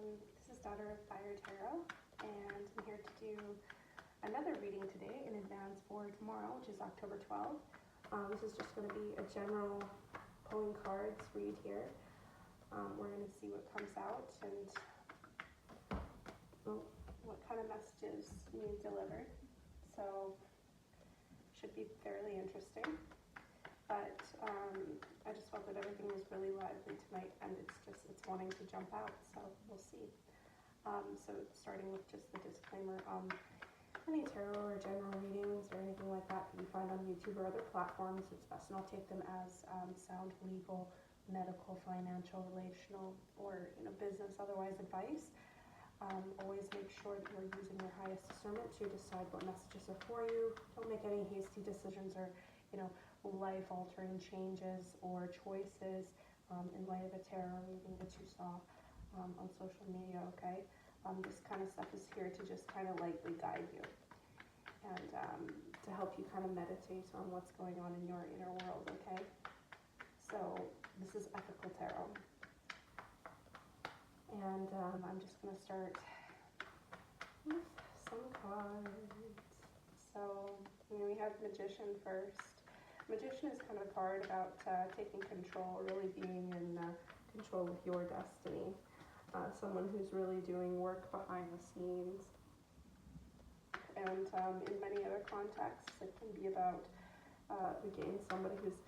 This is Daughter of Fire Tarot, and I'm here to do another reading today in advance for tomorrow, which is October 12th. This is just going to be a general pulling cards read here. We're going to see what comes out and what kind of messages need delivered. So, should be fairly interesting. But I just felt that everything was really lively tonight, and it's wanting to jump out, so we'll see. So starting with just the disclaimer, any tarot or general readings or anything like that you find on YouTube or other platforms, it's best not take them as sound legal, medical, financial, relational, or business otherwise advice. Always make sure that you're using your highest discernment to decide what messages are for you. Don't make any hasty decisions or life-altering changes or choices in light of a tarot reading that you saw on social media, okay? This kind of stuff is here to just kind of lightly guide you and to help you kind of meditate on what's going on in your inner world, okay? So this is ethical tarot. And I'm just going to start with some cards. So we have Magician first. Magician is kind of a card about taking control, really being in control of your destiny. Someone who's really doing work behind the scenes. And in many other contexts, it can be about, again, somebody who's,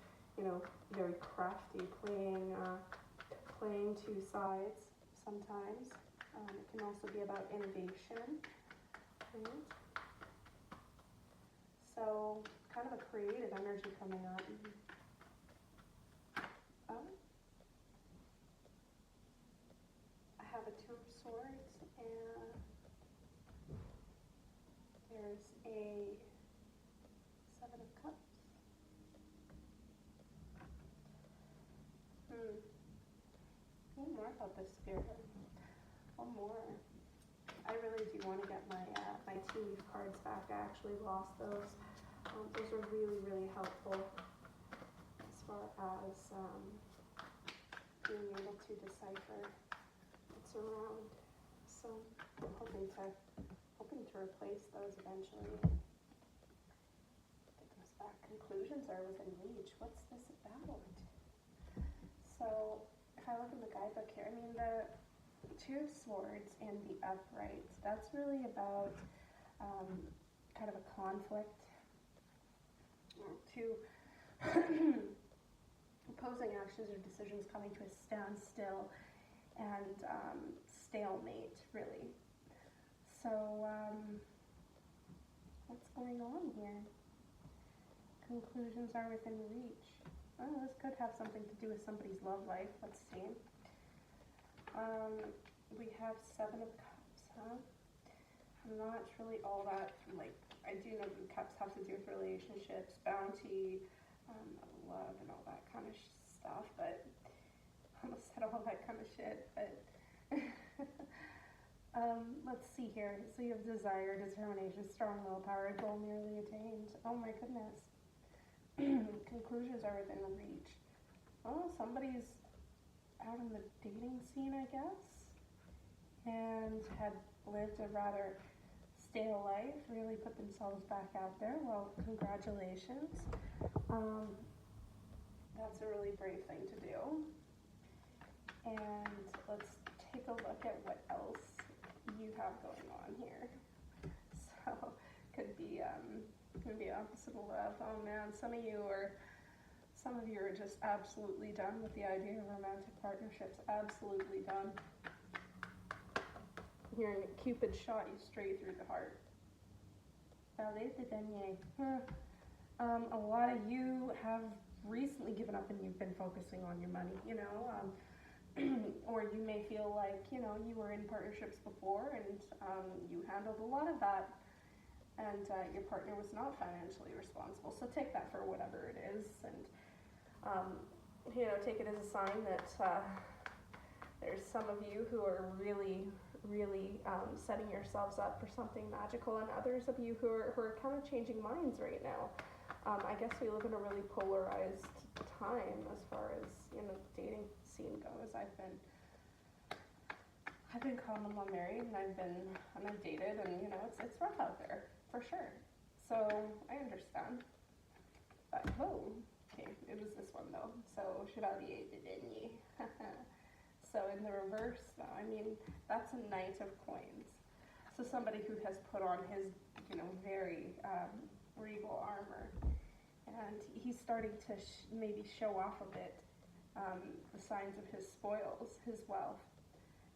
very crafty, playing two sides sometimes. It can also be about innovation. Right? So, kind of a creative energy coming up. I have a Two of Swords, and there's a Seven of Cups. One more about this spirit. One more. I really do want to get my my tea leaf cards back. I actually lost those. Those are really, really helpful as far as being able to decipher what's around. So I'm hoping to replace those eventually. Get those back. Conclusions are within reach. What's this about? So if I look in the guidebook here, the Two of Swords and the Upright, that's really about kind of a conflict. Two opposing actions or decisions coming to a standstill and stalemate, really. So, what's going on here? Conclusions are within reach. Oh, this could have something to do with somebody's love life. Let's see. We have Seven of Cups, huh? I'm not really all that, I do know that cups have to do with relationships, bounty, love, and all that kind of stuff, but I almost said all that kind of shit, but let's see here. So you have desire, determination, strong willpower, a goal nearly attained. Oh my goodness. Conclusions are within reach. Oh, somebody's out in the dating scene, I guess, and had lived a rather stale life, really put themselves back out there. Well, congratulations. That's a really brave thing to do. And let's take a look at what else you have going on here. So, could be opposite of love. Oh man, some of you are just absolutely done with the idea of romantic partnerships. Absolutely done. Hearing Cupid shot you straight through the heart. Ballet de denier. A lot of you have recently given up and you've been focusing on your money, or you may feel like, you were in partnerships before and you handled a lot of that and your partner was not financially responsible. So take that for whatever it is and, take it as a sign that there's some of you who are really setting yourselves up for something magical, and others of you who are kind of changing minds right now. I guess we live in a really polarized time as far as dating scene goes. I've been common law married, and I've dated, and you know, it's rough out there for sure. So I understand. But okay, it was this one though. So chevalier de denier. So in the reverse, though, I mean, that's a knight of coins. So somebody who has put on his, you know, very regal armor, and he's starting to maybe show off a bit the signs of his spoils, his wealth.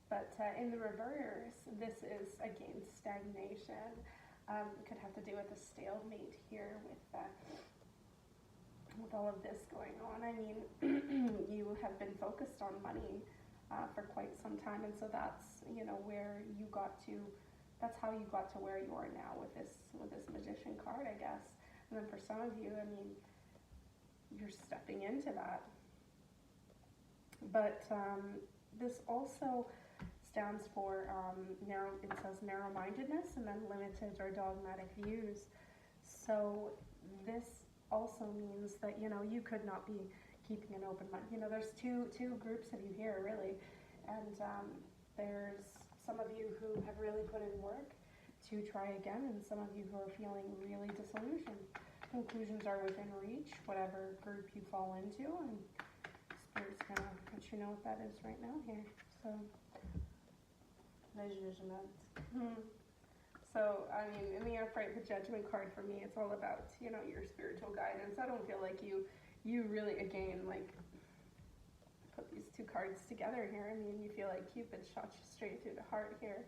But in the reverse, this is, again, stagnation. Could have to do with a stalemate here with all of this going on. I mean, you have been focused on money for quite some time, and so that's, you know, where you got to, that's how you got to where you are now with this magician card, I guess. And then for some of you, I mean, you're stepping into that. But this also stands for it says narrow-mindedness and then limited or dogmatic views. So this also means that, you know, you could not be keeping an open mind. You know, there's two groups of you here, really. And there's some of you who have really put in work to try again, and some of you who are feeling really disillusioned. Conclusions are within reach, whatever group you fall into, and Spirit's going to let you know what that is right now here. So, So, I mean, in the upright, the judgment card for me, it's all about, you know, your spiritual guidance. I don't feel like you really, again, like, put these two cards together here. I mean, you feel like Cupid shot you straight through the heart here.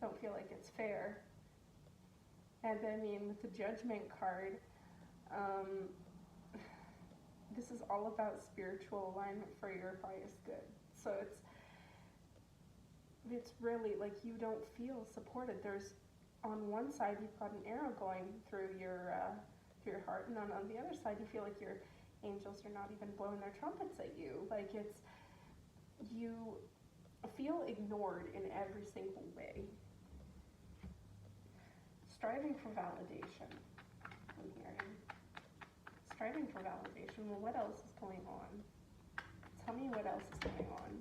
Don't feel like it's fair. And I mean, with the judgment card, this is all about spiritual alignment for your highest good. So it's really like you don't feel supported. There's, on one side, you've got an arrow going through your heart, and on the other side, you feel like your angels are not even blowing their trumpets at you. Like you feel ignored in every single way. Striving for validation, I'm hearing. Striving for validation. Well, what else is going on? Tell me what else is going on.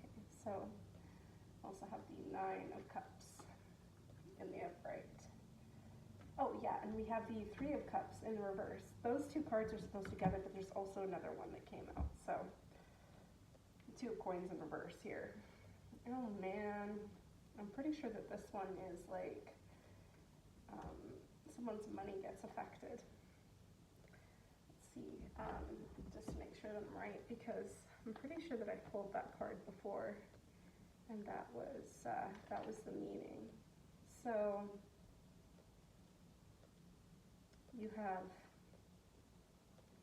Okay, so I also have the Nine of Cups in the upright. Oh yeah, and we have the Three of Cups in reverse. Those two cards are supposed to together, but there's also another one that came out. So, Two of Coins in reverse here. Oh man, I'm pretty sure that this one is like someone's money gets affected. Let's see, just to make sure that I'm right, because I'm pretty sure that I pulled that card before, and that was the meaning. So you have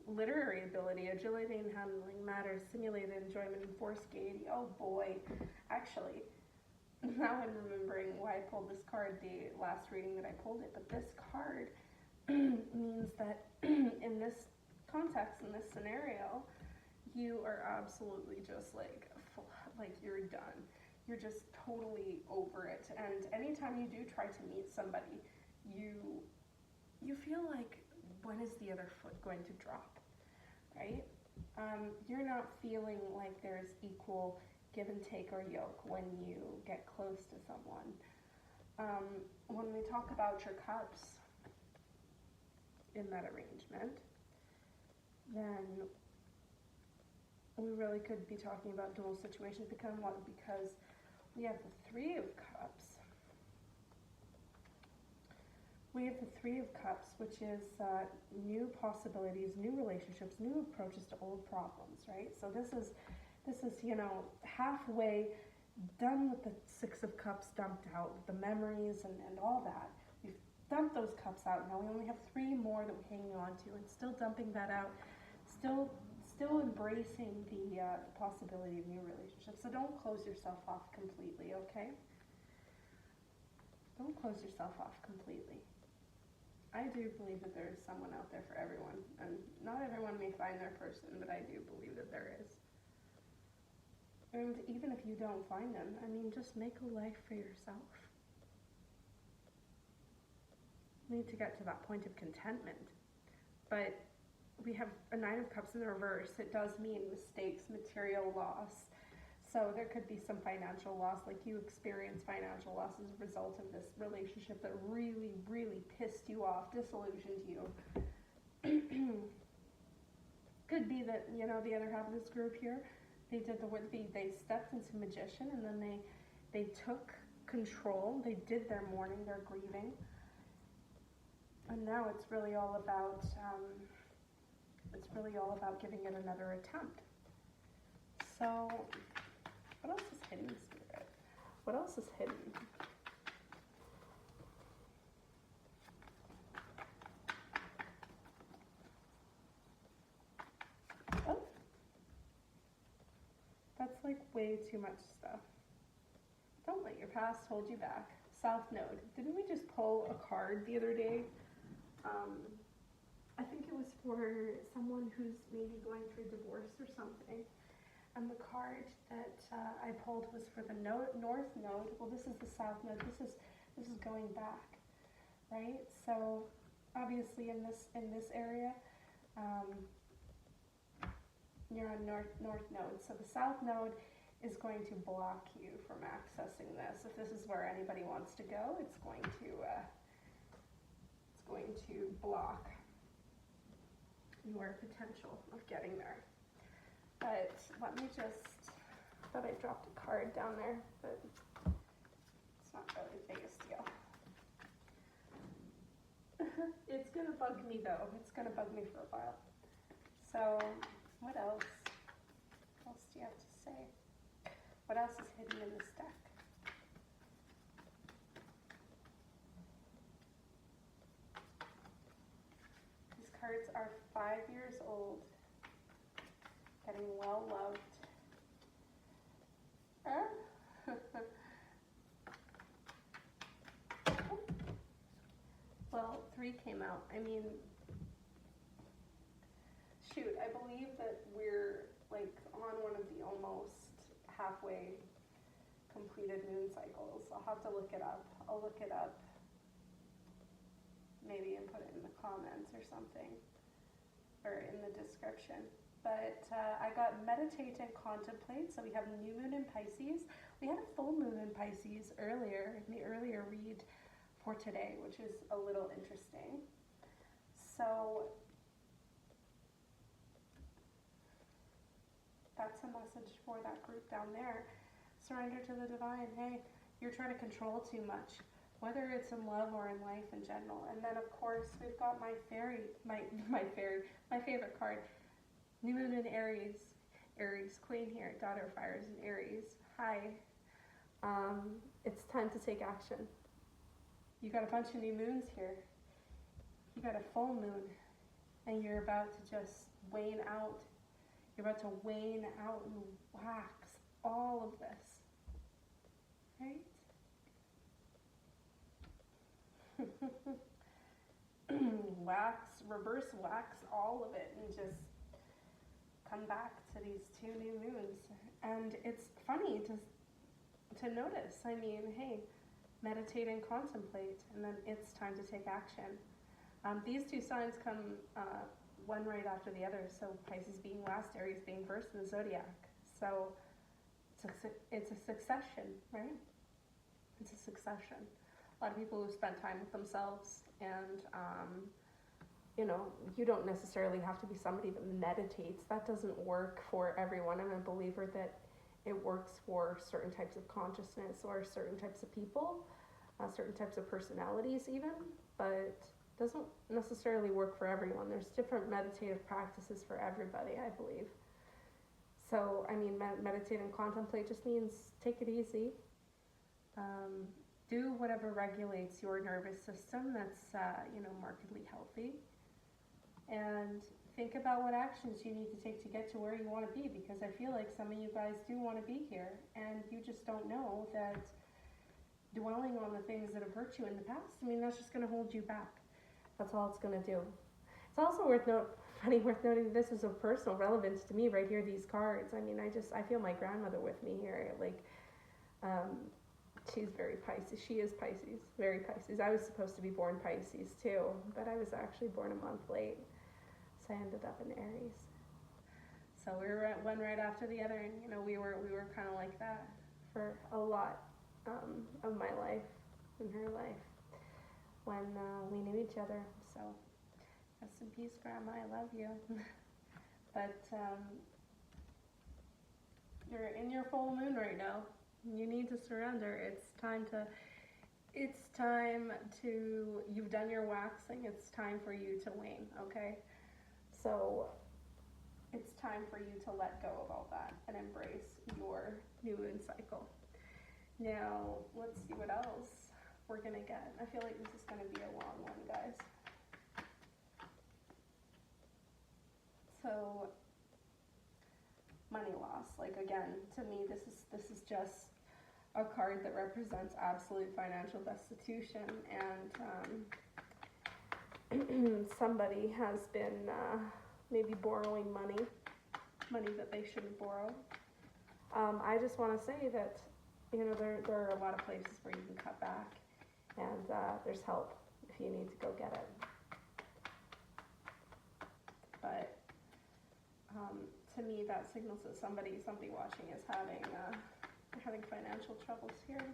literary ability, agility in handling matters, simulated enjoyment, and force gaiety. Oh boy, actually, now I'm remembering why I pulled this card the last reading that I pulled it, but this card means that in this context, in this scenario, you are absolutely just like you're done. You're just totally over it. And anytime you do try to meet somebody, you feel like, when is the other foot going to drop, right? You're not feeling like there's equal give and take or yoke when you get close to someone. When we talk about your cups in that arrangement, then we really could be talking about dual situations, because we have the Three of Cups. We have the Three of Cups, which is new possibilities, new relationships, new approaches to old problems, right? So this is, you know, halfway done with the Six of Cups dumped out, the memories and all that. We've dumped those cups out. Now we only have three more that we're hanging on to, and still dumping that out, still embracing the possibility of new relationships. So don't close yourself off completely, okay? Don't close yourself off completely. I do believe that there is someone out there for everyone, and not everyone may find their person, but I do believe that there is. And even if you don't find them, I mean, just make a life for yourself. We need to get to that point of contentment. But we have a Nine of Cups in the reverse. It does mean mistakes, material loss, So there could be some financial loss, like you experience financial loss as a result of this relationship that really, really pissed you off, disillusioned you. Could be that, you know, the other half of this group here, they did the work, they stepped into magician, and then they took control, they did their mourning, their grieving, and now it's really all about giving it another attempt. So what else is hidden, Spirit? What else is hidden? Oh, that's like way too much stuff. Don't let your past hold you back. South Node. Didn't we just pull a card the other day? I think it was for someone who's maybe going through divorce or something. And the card that I pulled was for the North Node. Well, this is the South Node. This is going back, right? So obviously in this area, you're on North Node. So the South Node is going to block you from accessing this. If this is where anybody wants to go, it's going to block your potential of getting there. But let me just, I thought I dropped a card down there, but it's not really the biggest deal. It's gonna bug me though. It's gonna bug me for a while. So what else? What else do you have to say? What else is hidden in this deck? These cards are 5 years old, getting well loved. Well, 3 came out. I mean, shoot, I believe that we're like on one of the almost halfway completed moon cycles. I'll have to look it up. I'll look it up maybe and put it in the comments or something, or in the description. But I got meditate and contemplate. So we have new moon in Pisces. We had a full moon in Pisces earlier, in the earlier read for today, which is a little interesting. So that's a message for that group down there. Surrender to the divine. Hey, you're trying to control too much, whether it's in love or in life in general. And then of course we've got my favorite card, new moon in Aries. Aries queen here, daughter of fires in Aries. Hi. It's time to take action. You got a bunch of new moons here. You got a full moon, and you're about to just wane out. You're about to wane out and wax all of this, right? Reverse wax all of it, and just come back to these 2 new moons. And it's funny to notice. I mean, hey, meditate and contemplate, and then it's time to take action. These 2 signs come one right after the other, so Pisces being last, Aries being first in the zodiac. So it's a succession, right? It's a succession. A lot of people who spend time with themselves, and you know, you don't necessarily have to be somebody that meditates. That doesn't work for everyone. I'm a believer that it works for certain types of consciousness or certain types of people, certain types of personalities even, but doesn't necessarily work for everyone. There's different meditative practices for everybody, I believe. So, I mean, meditate and contemplate just means take it easy. Do whatever regulates your nervous system that's, markedly healthy. And think about what actions you need to take to get to where you want to be, because I feel like some of you guys do want to be here, and you just don't know that dwelling on the things that have hurt you in the past, I mean, that's just going to hold you back. That's all it's going to do. It's also worth noting this is of personal relevance to me right here, these cards. I mean, I feel my grandmother with me here. Like, she's very Pisces. She is Pisces, very Pisces. I was supposed to be born Pisces too, but I was actually born a month late. So I ended up in Aries. So we were at one right after the other, and we were kind of like that for a lot of my life and her life when we knew each other. So rest in peace, Grandma. I love you. But you're in your full moon right now. You need to surrender. It's time to. You've done your waxing. It's time for you to wane. Okay, so. It's time for you to let go of all that and embrace your new moon cycle. Now, let's see what else we're going to get. I feel like this is going to be a long one, guys. So, money loss. Like, again, to me, this is just a card that represents absolute financial destitution, and somebody has been maybe borrowing money that they shouldn't borrow. I just want to say that, there are a lot of places where you can cut back, and there's help if you need to go get it. But to me, that signals that somebody watching is having financial troubles here.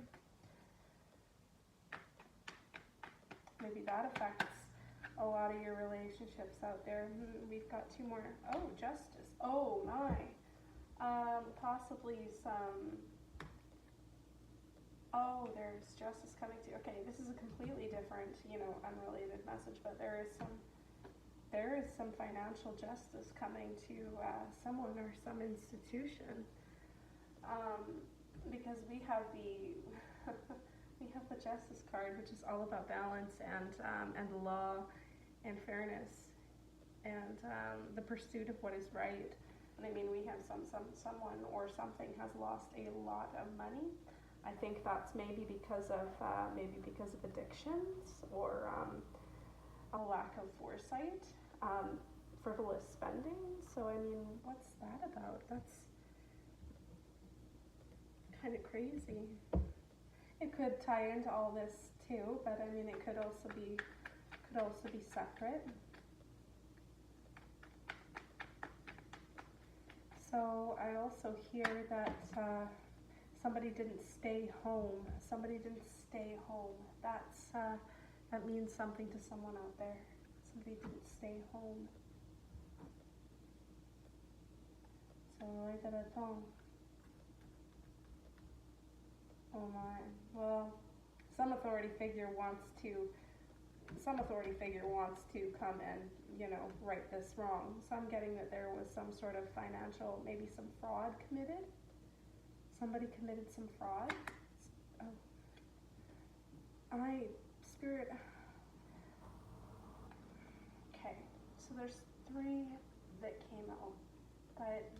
Maybe that affects a lot of your relationships out there. We've got two more. Oh, justice. Oh my. Possibly some. Oh, there's justice coming to. Okay, this is a completely different, unrelated message, but there is some financial justice coming to someone or some institution. Because we have the justice card, which is all about balance and law and fairness and the pursuit of what is right. And I mean, we have someone or something has lost a lot of money. I think that's maybe because of addictions or a lack of foresight, frivolous spending. So I mean, what's that about? That's kind of crazy. It could tie into all this too, but I mean, it could also be separate. So I also hear that somebody didn't stay home. That means something to someone out there. Somebody didn't stay home. So right at a tongue. Oh my. Well, some authority figure wants to come and, right this wrong. So I'm getting that there was some sort of financial, maybe some fraud committed. Somebody committed some fraud. Oh. Spirit. Okay, so there's 3 that came out, but,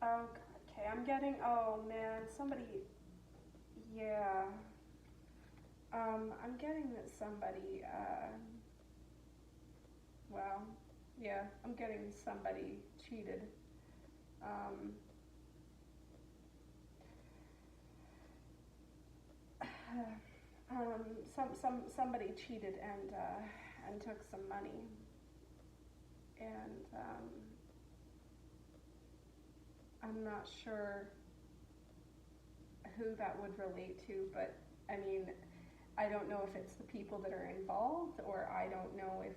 oh God, okay, I'm getting, oh man, somebody, yeah, I'm getting that somebody, well, yeah, I'm getting somebody cheated. Somebody cheated and took some money, and I'm not sure who that would relate to, but I mean, I don't know if it's the people that are involved, or I don't know if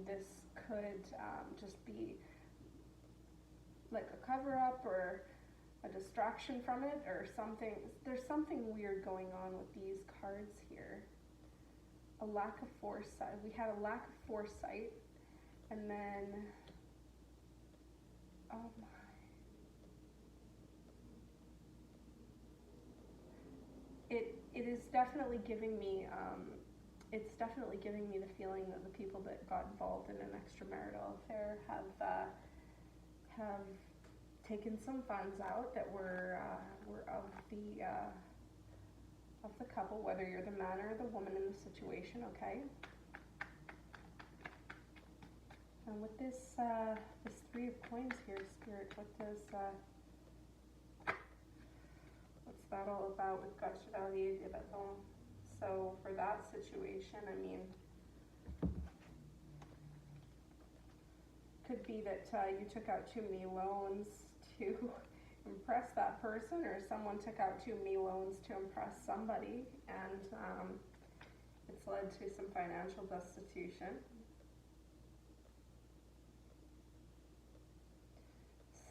this could just be like a cover-up or a distraction from it or something. There's something weird going on with these cards here. A lack of foresight. We had a lack of foresight, and then, oh my. It is definitely giving me, it's definitely giving me the feeling that the people that got involved in an extramarital affair have taken some funds out that were of the couple, whether you're the man or the woman in the situation, okay? And with this 3 of coins here, Spirit, what's that all about with God Chevalier de Bâton? So for that situation, I mean, could be that you took out too many loans to impress that person, or someone took out too many loans to impress somebody, and it's led to some financial destitution.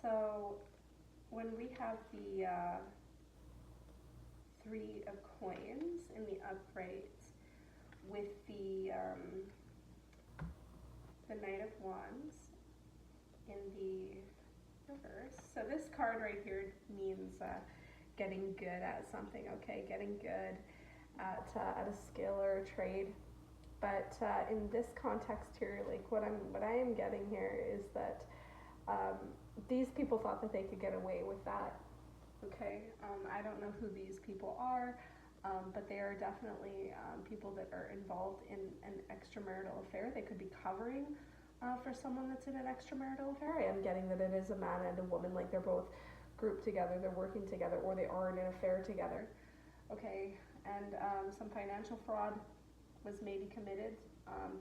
So when we have the Three of Coins in the upright with the Knight of Wands in the reverse. So this card right here means getting good at something, okay? Getting good at a skill or a trade. But in this context here, like what I am getting here is that these people thought that they could get away with that. Okay, I don't know who these people are, but they are definitely people that are involved in an extramarital affair. They could be covering for someone that's in an extramarital affair. I am getting that it is a man and a woman, like they're both grouped together, they're working together, or they are in an affair together. Okay, and some financial fraud was maybe committed.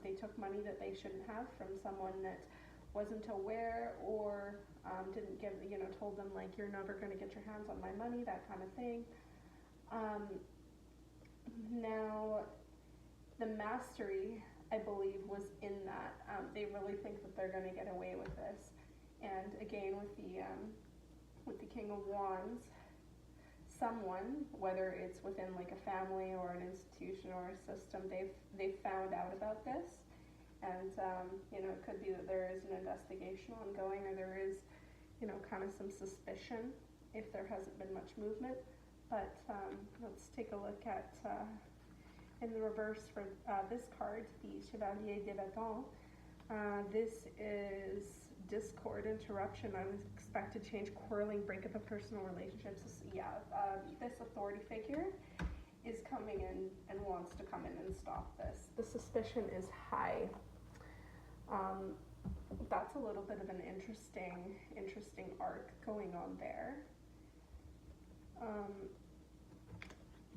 They took money that they shouldn't have from someone that wasn't aware, or didn't give, told them like, you're never going to get your hands on my money, that kind of thing. Now, the mastery, I believe, was in that. They really think that they're going to get away with this. And again, with the King of Wands, someone, whether it's within like a family or an institution or a system, they've found out about this. And, it could be that there is an investigation ongoing, or there is, kind of some suspicion if there hasn't been much movement. But let's take a look at, in the reverse for this card, the Chevalier de Bâton. This is discord, interruption, unexpected change, quarreling, breakup of personal relationships. This authority figure is coming in and wants to come in and stop this. The suspicion is high. That's a little bit of an interesting arc going on there.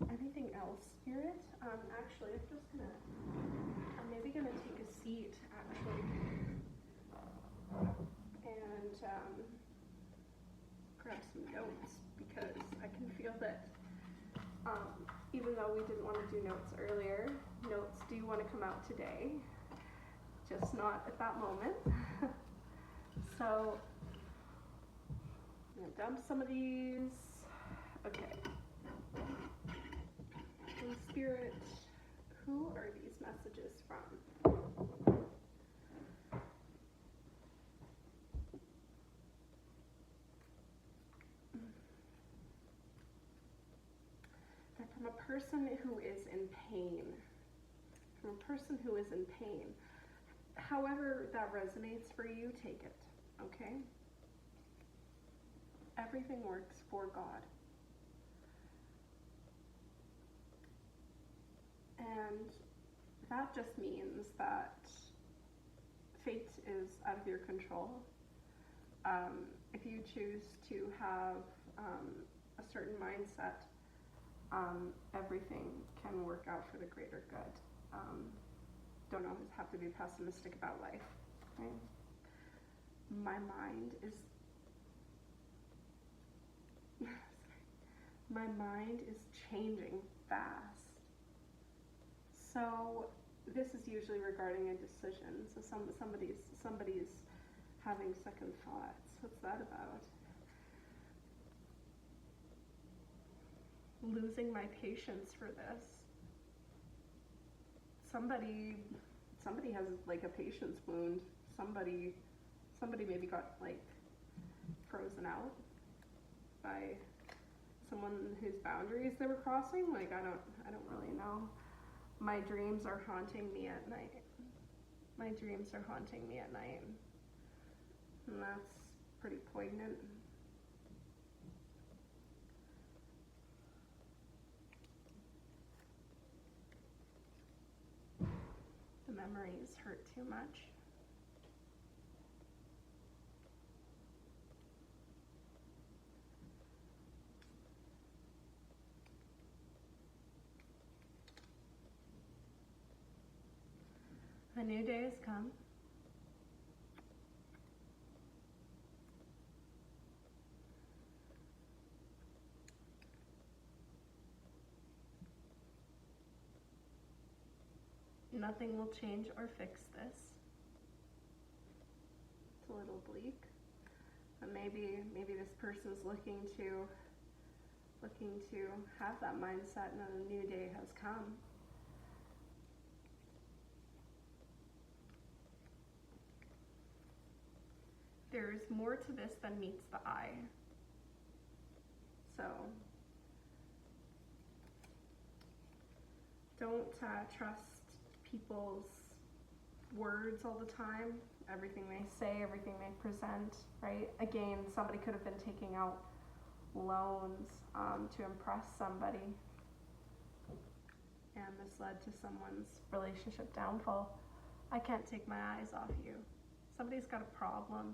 Anything else, Spirit? Actually, I'm maybe gonna take a seat, actually, and grab some notes, because I can feel that even though we didn't want to do notes earlier, notes do want to come out today. Just not at that moment. So I'm gonna dump some of these. Okay. And Spirit, who are these messages from? They're from a person who is in pain. From a person who is in pain. However that resonates for you, take it, okay? Everything works for God. And that just means that fate is out of your control. If you choose to have a certain mindset, everything can work out for the greater good. Don't always have to be pessimistic about life. Okay? My mind is changing fast. So this is usually regarding a decision. So somebody's having second thoughts. What's that about? Losing my patience for this. Somebody has like a patience wound. Somebody maybe got like frozen out by someone whose boundaries they were crossing. Like I don't really know. My dreams are haunting me at night. My dreams are haunting me at night. And that's pretty poignant. The memories hurt too much. A new day has come. Nothing will change or fix this. It's a little bleak. But maybe this person's looking to have that mindset and that a new day has come. There's more to this than meets the eye. So don't trust people's words all the time, everything they say, everything they present, right? Again, somebody could have been taking out loans to impress somebody, and this led to someone's relationship downfall. I can't take my eyes off you. Somebody's got a problem,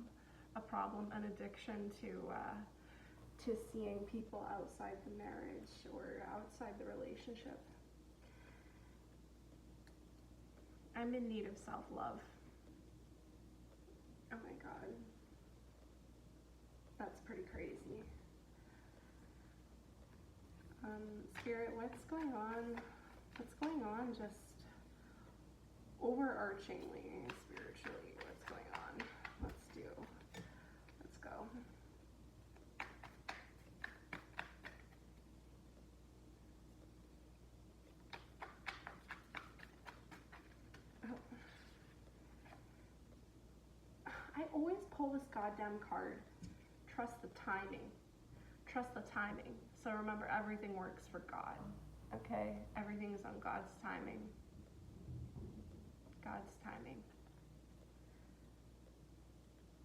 an addiction to seeing people outside the marriage or outside the relationship. I'm in need of self-love. Oh my God. That's pretty crazy. Spirit, what's going on? What's going on just overarchingly, spiritually? What's going on? Let's go. I always pull this goddamn card. Trust the timing. Trust the timing. So remember, everything works for God. Okay? Everything is on God's timing. God's timing.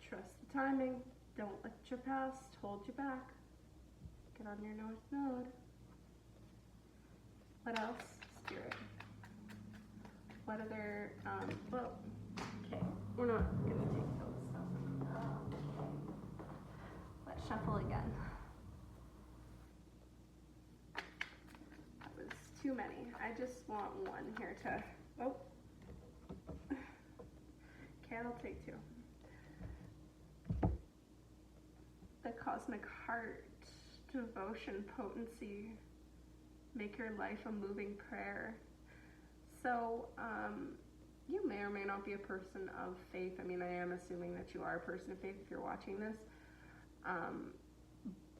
Trust the timing. Don't let your past hold you back. Get on your North Node. What else? Spirit. What other, well, okay. We're not going to take those stuff. Let's shuffle again. That was too many. I just want one here to, oh. Okay, I'll take two. The cosmic heart, devotion, potency, make your life a moving prayer. So, you may or may not be a person of faith. I mean, I am assuming that you are a person of faith if you're watching this.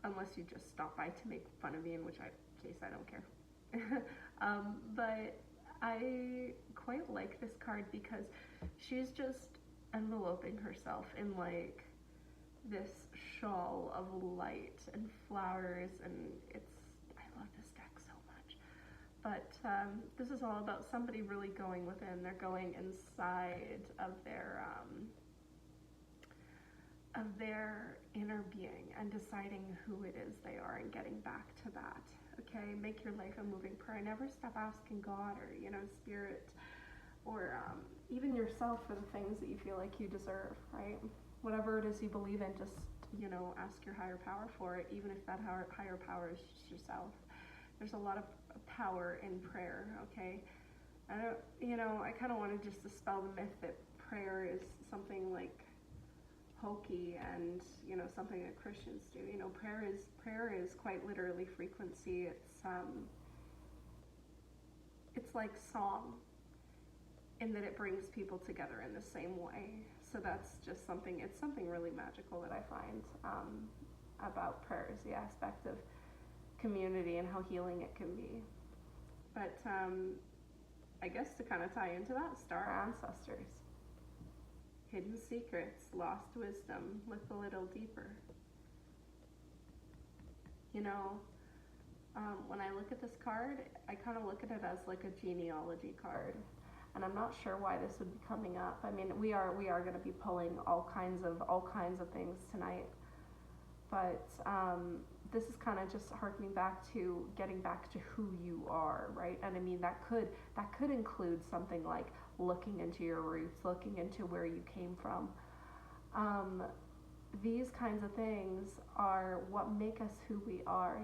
Unless you just stop by to make fun of me, in which case I don't care. But I quite like this card because she's just enveloping herself in like this shawl of light and flowers, and I love this deck so much. But this is all about somebody really going within. They're going inside of their inner being and deciding who it is they are and getting back to that. Okay, make your life a moving prayer. Never stop asking God or, Spirit, or even yourself for the things that you feel like you deserve, right? Whatever it is you believe in, just, ask your higher power for it, even if that higher power is just yourself. There's a lot of power in prayer, okay? I kind of wanted just to dispel the myth that prayer is something like hokey and, something that Christians do. Prayer is quite literally frequency. It's like song in that it brings people together in the same way. So that's just something really magical that I find about prayer, is the aspect of community and how healing it can be. But I guess to kind of tie into that, star ancestors. Hidden secrets, lost wisdom, look a little deeper. When I look at this card, I kind of look at it as like a genealogy card. And I'm not sure why this would be coming up. I mean, we are going to be pulling all kinds of things tonight. But this is kind of just harkening back to getting back to who you are, right? And I mean, that could include something like looking into your roots, looking into where you came from. These kinds of things are what make us who we are,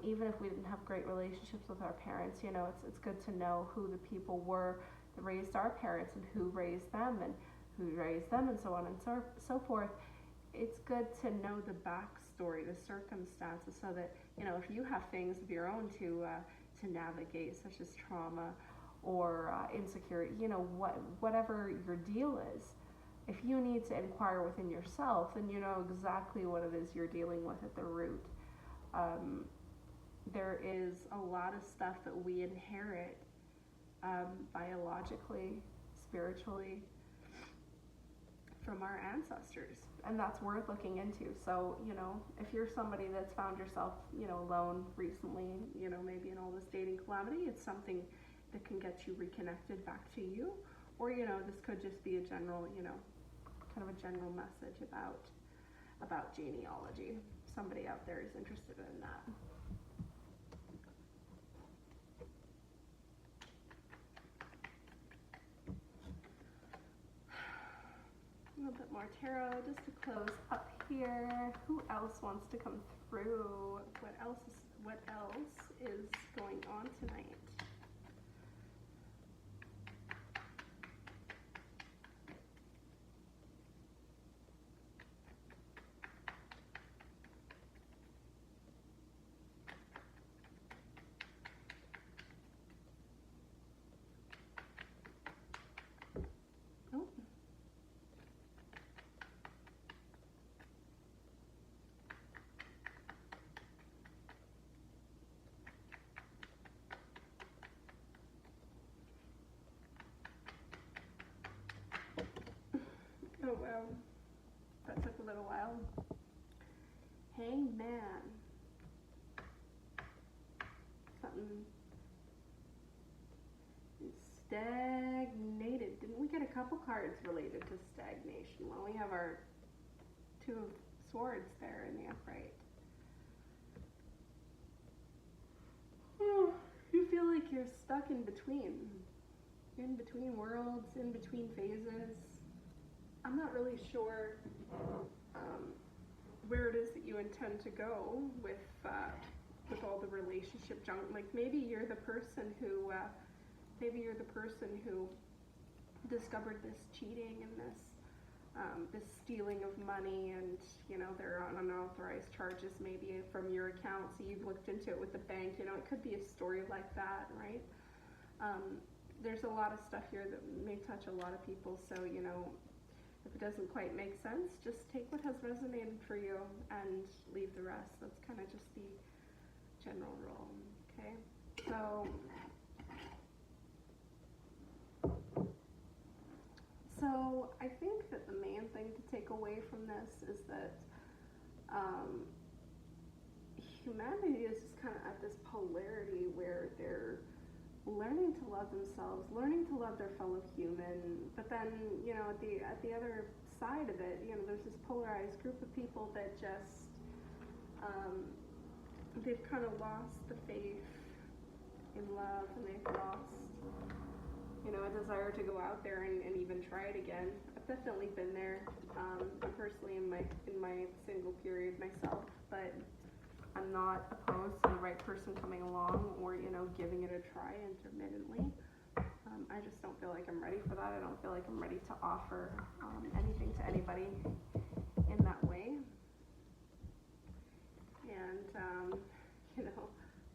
even if we didn't have great relationships with our parents, it's good to know who the people were that raised our parents and who raised them and so on and so forth. It's good to know the backstory, the circumstances, so that, if you have things of your own to navigate, such as trauma or insecurity, whatever your deal is. If you need to inquire within yourself, then you know exactly what it is you're dealing with at the root. There is a lot of stuff that we inherit biologically, spiritually, from our ancestors, and that's worth looking into. So, if you're somebody that's found yourself, alone recently, maybe in all this dating calamity, it's something that can get you reconnected back to you, or, this could just be a general, kind of a general message about genealogy. Somebody out there is interested in that. A little bit more tarot just to close up here. Who else wants to come through? What else is going on tonight? Oh wow, that took a little while. Hangman. Something stagnated. Didn't we get a couple cards related to stagnation? Well, we have our Two of Swords there in the upright. You feel like you're stuck in between worlds, in between phases. I'm not really sure where it is that you intend to go with all the relationship junk. Like maybe you're the person who discovered this cheating and this stealing of money, and there are unauthorized charges maybe from your account. So you've looked into it with the bank. It could be a story like that, right? There's a lot of stuff here that may touch a lot of people. So if it doesn't quite make sense, just take what has resonated for you and leave the rest. That's kind of just the general rule, okay? So I think that the main thing to take away from this is that humanity is just kind of at this polarity where they're learning to love themselves, learning to love their fellow human, but then, at the other side of it, there's this polarized group of people that just, they've kind of lost the faith in love, and they've lost, a desire to go out there and even try it again. I've definitely been there, personally in my single period myself, but I'm not opposed to the right person coming along or, giving it a try intermittently. I just don't feel like I'm ready for that. I don't feel like I'm ready to offer anything to anybody in that way. And,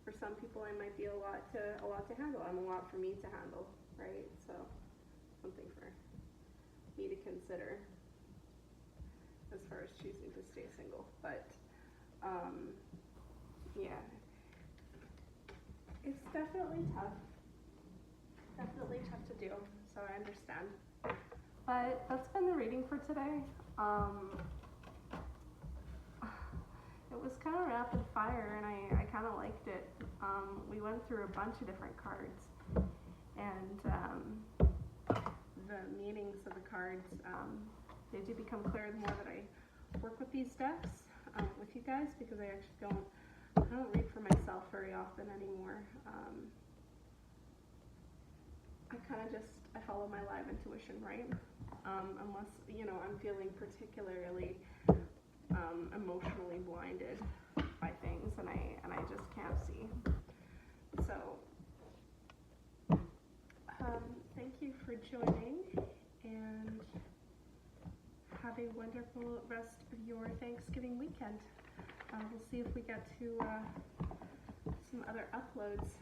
for some people I might be a lot to handle. I'm a lot for me to handle, right? So something for me to consider as far as choosing to stay single. But, yeah, it's definitely tough to do, so I understand. But that's been the reading for today. It was kind of rapid fire, and I kind of liked it. We went through a bunch of different cards, and the meanings of the cards, they do become clear the more that I work with these decks with you guys, because I actually don't read for myself very often anymore. I follow my live intuition, right? Unless, I'm feeling particularly emotionally blinded by things, and I just can't see. So, thank you for joining, and have a wonderful rest of your Thanksgiving weekend. We'll see if we get to some other uploads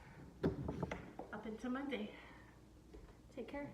up into Monday. Take care.